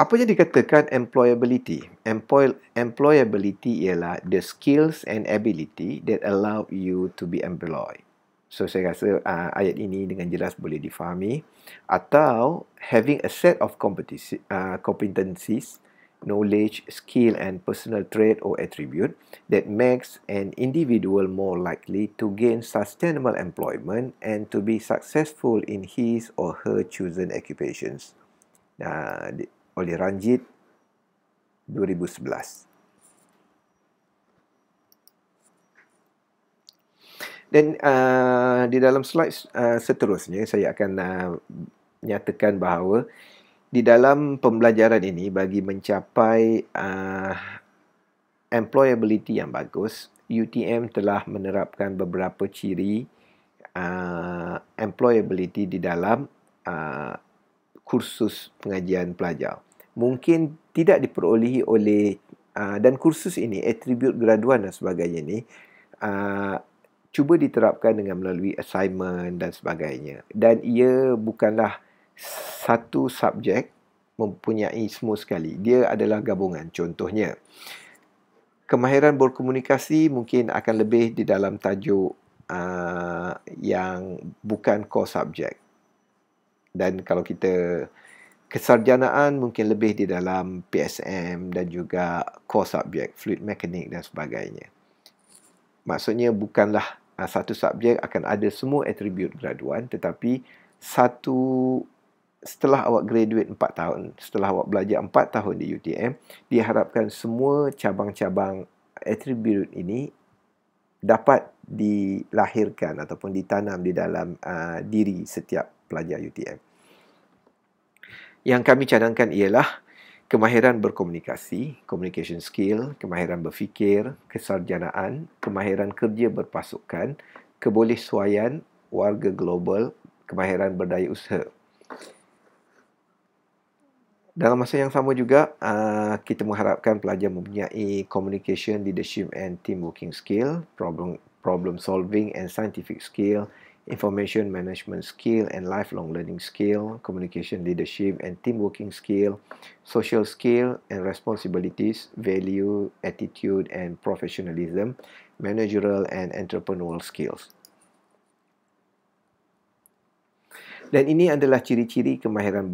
Apa yang dikatakan employability? Employability ialah the skills and ability that allow you to be employed. So, saya rasa ayat ini dengan jelas boleh difahami. Atau having a set of competencies, knowledge, skill and personal trait or attribute that makes an individual more likely to gain sustainable employment and to be successful in his or her chosen occupations. Oleh Ranjit 2011. Dan di dalam slide seterusnya saya akan nyatakan bahawa di dalam pembelajaran ini bagi mencapai employability yang bagus, UTM telah menerapkan beberapa ciri employability di dalam kursus pengajian pelajar. Mungkin tidak diperolehi oleh dan kursus ini, atribut graduan dan sebagainya ini cuba diterapkan dengan melalui assignment dan sebagainya. Dan ia bukanlah satu subjek mempunyai semua sekali. Dia adalah gabungan. Contohnya, kemahiran berkomunikasi mungkin akan lebih di dalam tajuk yang bukan core subjek. Dan kalau kita kesarjanaan mungkin lebih di dalam PSM dan juga core subjek, fluid mechanic dan sebagainya. Maksudnya bukanlah satu subjek akan ada semua atribut graduan, tetapi setelah awak graduate 4 tahun, setelah awak belajar 4 tahun di UTM, diharapkan semua cabang-cabang atribut ini dapat dilahirkan ataupun ditanam di dalam diri setiap pelajar UTM. Yang kami cadangkan ialah kemahiran berkomunikasi, communication skill, kemahiran berfikir, kesarjanaan, kemahiran kerja berpasukan, kebolehsuaian, warga global, kemahiran berdaya usaha. Dalam masa yang sama juga, kita mengharapkan pelajar mempunyai communication, leadership and team working skill, problem solving and scientific skill, information management skill and lifelong learning skill, communication, leadership and team working skill, social skill and responsibilities, value, attitude and professionalism, managerial and entrepreneurial skills. Dan ini adalah ciri-ciri kemahiran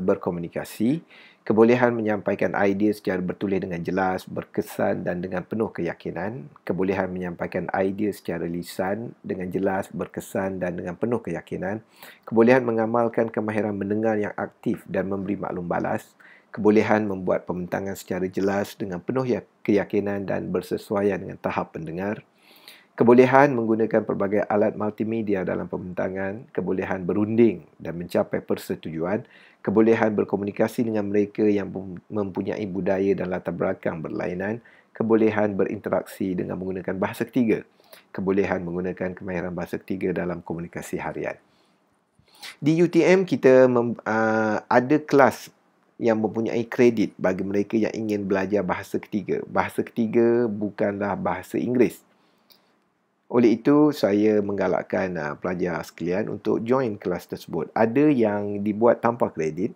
berkomunikasi, kebolehan menyampaikan idea secara bertulis dengan jelas, berkesan dan dengan penuh keyakinan, kebolehan menyampaikan idea secara lisan dengan jelas, berkesan dan dengan penuh keyakinan, kebolehan mengamalkan kemahiran mendengar yang aktif dan memberi maklum balas, kebolehan membuat pembentangan secara jelas dengan penuh keyakinan dan bersesuaian dengan tahap pendengar, kebolehan menggunakan pelbagai alat multimedia dalam pembentangan, kebolehan berunding dan mencapai persetujuan, kebolehan berkomunikasi dengan mereka yang mempunyai budaya dan latar belakang berlainan, kebolehan berinteraksi dengan menggunakan bahasa ketiga, kebolehan menggunakan kemahiran bahasa ketiga dalam komunikasi harian. Di UTM kita ada kelas yang mempunyai kredit bagi mereka yang ingin belajar bahasa ketiga. Bahasa ketiga bukanlah bahasa Inggeris. Oleh itu, saya menggalakkan pelajar sekalian untuk join kelas tersebut. Ada yang dibuat tanpa kredit,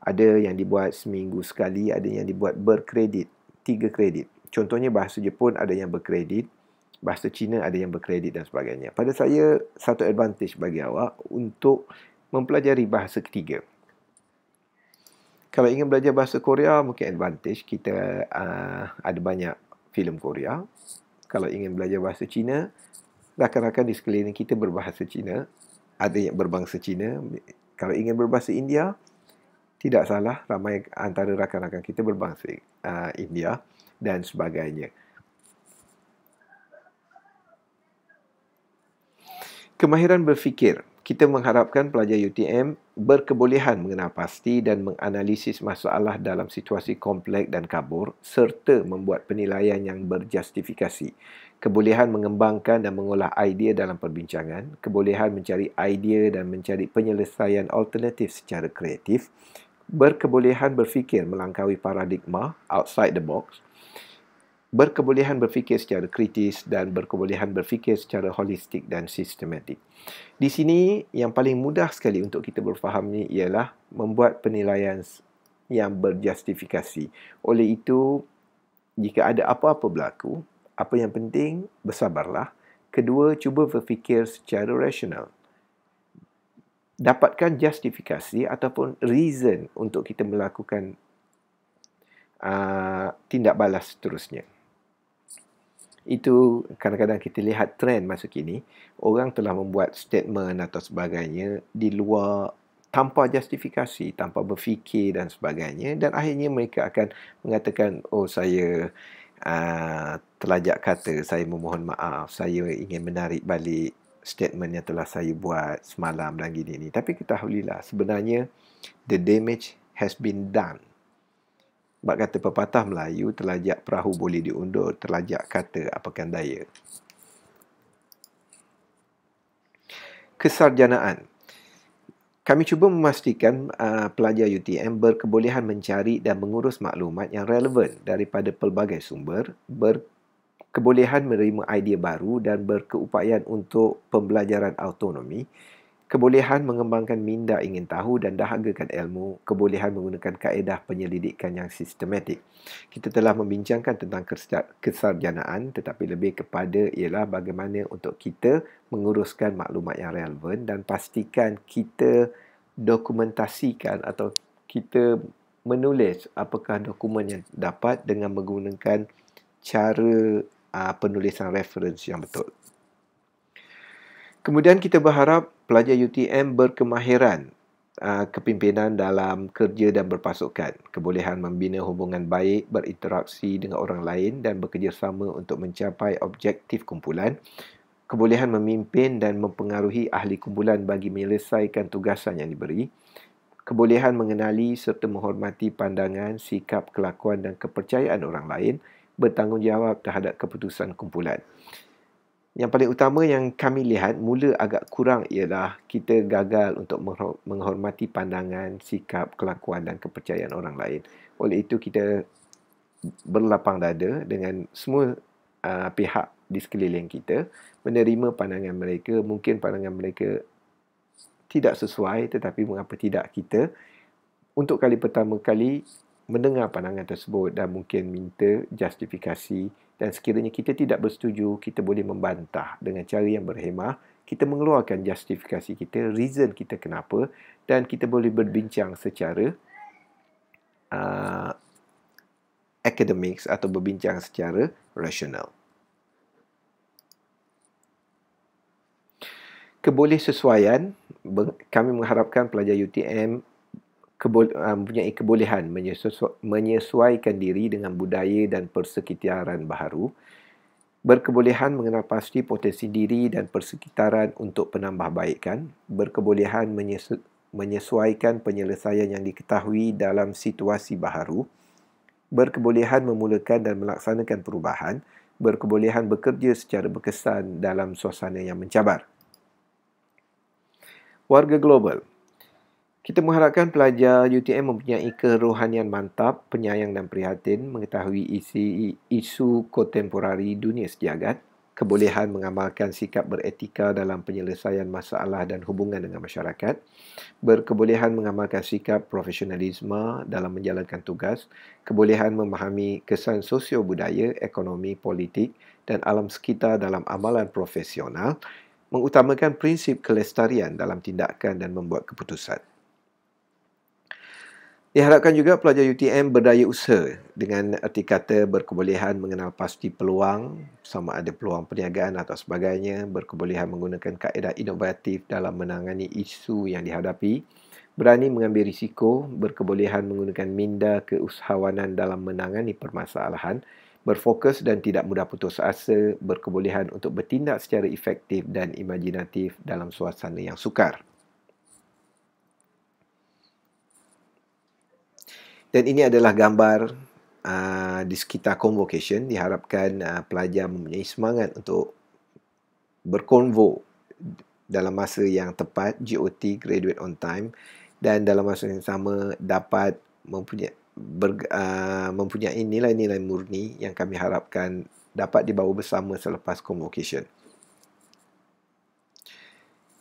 ada yang dibuat seminggu sekali, ada yang dibuat berkredit, 3 kredit. Contohnya bahasa Jepun ada yang berkredit, bahasa Cina ada yang berkredit dan sebagainya. Pada saya, satu advantage bagi awak untuk mempelajari bahasa ketiga. Kalau ingin belajar bahasa Korea, mungkin advantage kita ada banyak filem Korea. Kalau ingin belajar bahasa Cina, rakan-rakan di sekeliling kita berbahasa Cina, ada yang berbangsa Cina. Kalau ingin berbahasa India, tidak salah, ramai antara rakan-rakan kita berbangsa India dan sebagainya. Kemahiran berfikir. Kita mengharapkan pelajar UTM berkebolehan mengenal pasti dan menganalisis masalah dalam situasi kompleks dan kabur serta membuat penilaian yang berjustifikasi. Kebolehan mengembangkan dan mengolah idea dalam perbincangan, kebolehan mencari idea dan mencari penyelesaian alternatif secara kreatif, berkebolehan berfikir melangkaui paradigma outside the box, berkebolehan berfikir secara kritis dan berkebolehan berfikir secara holistik dan sistematik. Di sini yang paling mudah sekali untuk kita berfaham ni ialah membuat penilaian yang berjustifikasi. Oleh itu, jika ada apa-apa berlaku, apa yang penting, bersabarlah. Kedua, cuba berfikir secara rasional. Dapatkan justifikasi ataupun reason untuk kita melakukan tindak balas seterusnya. Itu kadang-kadang kita lihat trend masa kini, orang telah membuat statement atau sebagainya di luar tanpa justifikasi, tanpa berfikir dan sebagainya, dan akhirnya mereka akan mengatakan, oh saya terlajak kata, saya memohon maaf, saya ingin menarik balik statement yang telah saya buat semalam dan gini ni. Tapi ketahuilah, sebenarnya the damage has been done. Bak kata pepatah Melayu, terlajak perahu boleh diundur, terlajak kata apakan daya. Kesarjanaan. Kami cuba memastikan pelajar UTM berkebolehan mencari dan mengurus maklumat yang relevan daripada pelbagai sumber, berkebolehan menerima idea baru dan berkeupayaan untuk pembelajaran autonomi, kebolehan mengembangkan minda ingin tahu dan dahagakan ilmu, kebolehan menggunakan kaedah penyelidikan yang sistematik. Kita telah membincangkan tentang kesarjanaan, tetapi lebih kepada ialah bagaimana untuk kita menguruskan maklumat yang relevan dan pastikan kita dokumentasikan atau kita menulis apakah dokumen yang dapat dengan menggunakan cara penulisan referensi yang betul. Kemudian kita berharap pelajar UTM berkemahiran kepimpinan dalam kerja dan berpasukan, kebolehan membina hubungan baik, berinteraksi dengan orang lain dan bekerjasama untuk mencapai objektif kumpulan, kebolehan memimpin dan mempengaruhi ahli kumpulan bagi menyelesaikan tugasan yang diberi, kebolehan mengenali serta menghormati pandangan, sikap, kelakuan dan kepercayaan orang lain, bertanggungjawab terhadap keputusan kumpulan. Yang paling utama yang kami lihat mula agak kurang ialah kita gagal untuk menghormati pandangan, sikap, kelakuan dan kepercayaan orang lain. Oleh itu kita berlapang dada dengan semua pihak di sekeliling kita, menerima pandangan mereka. Mungkin pandangan mereka tidak sesuai, tetapi mengapa tidak kita untuk kali pertama kali mendengar pandangan tersebut dan mungkin minta justifikasi. Dan sekiranya kita tidak bersetuju, kita boleh membantah dengan cara yang berhemah. Kita mengeluarkan justifikasi kita, reason kita kenapa, dan kita boleh berbincang secara academics atau berbincang secara rasional. Kebolehsesuaian, kami mengharapkan pelajar UTM mempunyai kebolehan menyesuaikan diri dengan budaya dan persekitaran baharu, berkebolehan mengenal pasti potensi diri dan persekitaran untuk penambahbaikan, berkebolehan menyesuaikan penyelesaian yang diketahui dalam situasi baharu, berkebolehan memulakan dan melaksanakan perubahan, berkebolehan bekerja secara berkesan dalam suasana yang mencabar. Warga global. Kita mengharapkan pelajar UTM mempunyai kerohanian mantap, penyayang dan prihatin, mengetahui isu kontemporari dunia sejagat, kebolehan mengamalkan sikap beretika dalam penyelesaian masalah dan hubungan dengan masyarakat, berkebolehan mengamalkan sikap profesionalisme dalam menjalankan tugas, kebolehan memahami kesan sosio-budaya, ekonomi, politik dan alam sekitar dalam amalan profesional, mengutamakan prinsip kelestarian dalam tindakan dan membuat keputusan. Diharapkan juga pelajar UTM berdaya usaha dengan erti kata berkebolehan mengenal pasti peluang, sama ada peluang perniagaan atau sebagainya, berkebolehan menggunakan kaedah inovatif dalam menangani isu yang dihadapi, berani mengambil risiko, berkebolehan menggunakan minda keusahawanan dalam menangani permasalahan, berfokus dan tidak mudah putus asa, berkebolehan untuk bertindak secara efektif dan imajinatif dalam suasana yang sukar. Dan ini adalah gambar di sekitar convocation. Diharapkan pelajar mempunyai semangat untuk berkonvo dalam masa yang tepat, GOT, graduate on time, dan dalam masa yang sama dapat mempunyai nilai-nilai murni yang kami harapkan dapat dibawa bersama selepas convocation.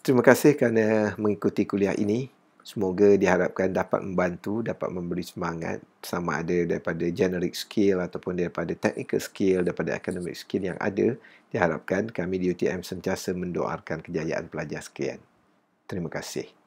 Terima kasih kerana mengikuti kuliah ini. Semoga diharapkan dapat membantu, dapat memberi semangat sama ada daripada generic skill ataupun daripada technical skill, daripada academic skill yang ada. Diharapkan kami di UTM sentiasa mendoakan kejayaan pelajar sekalian. Terima kasih.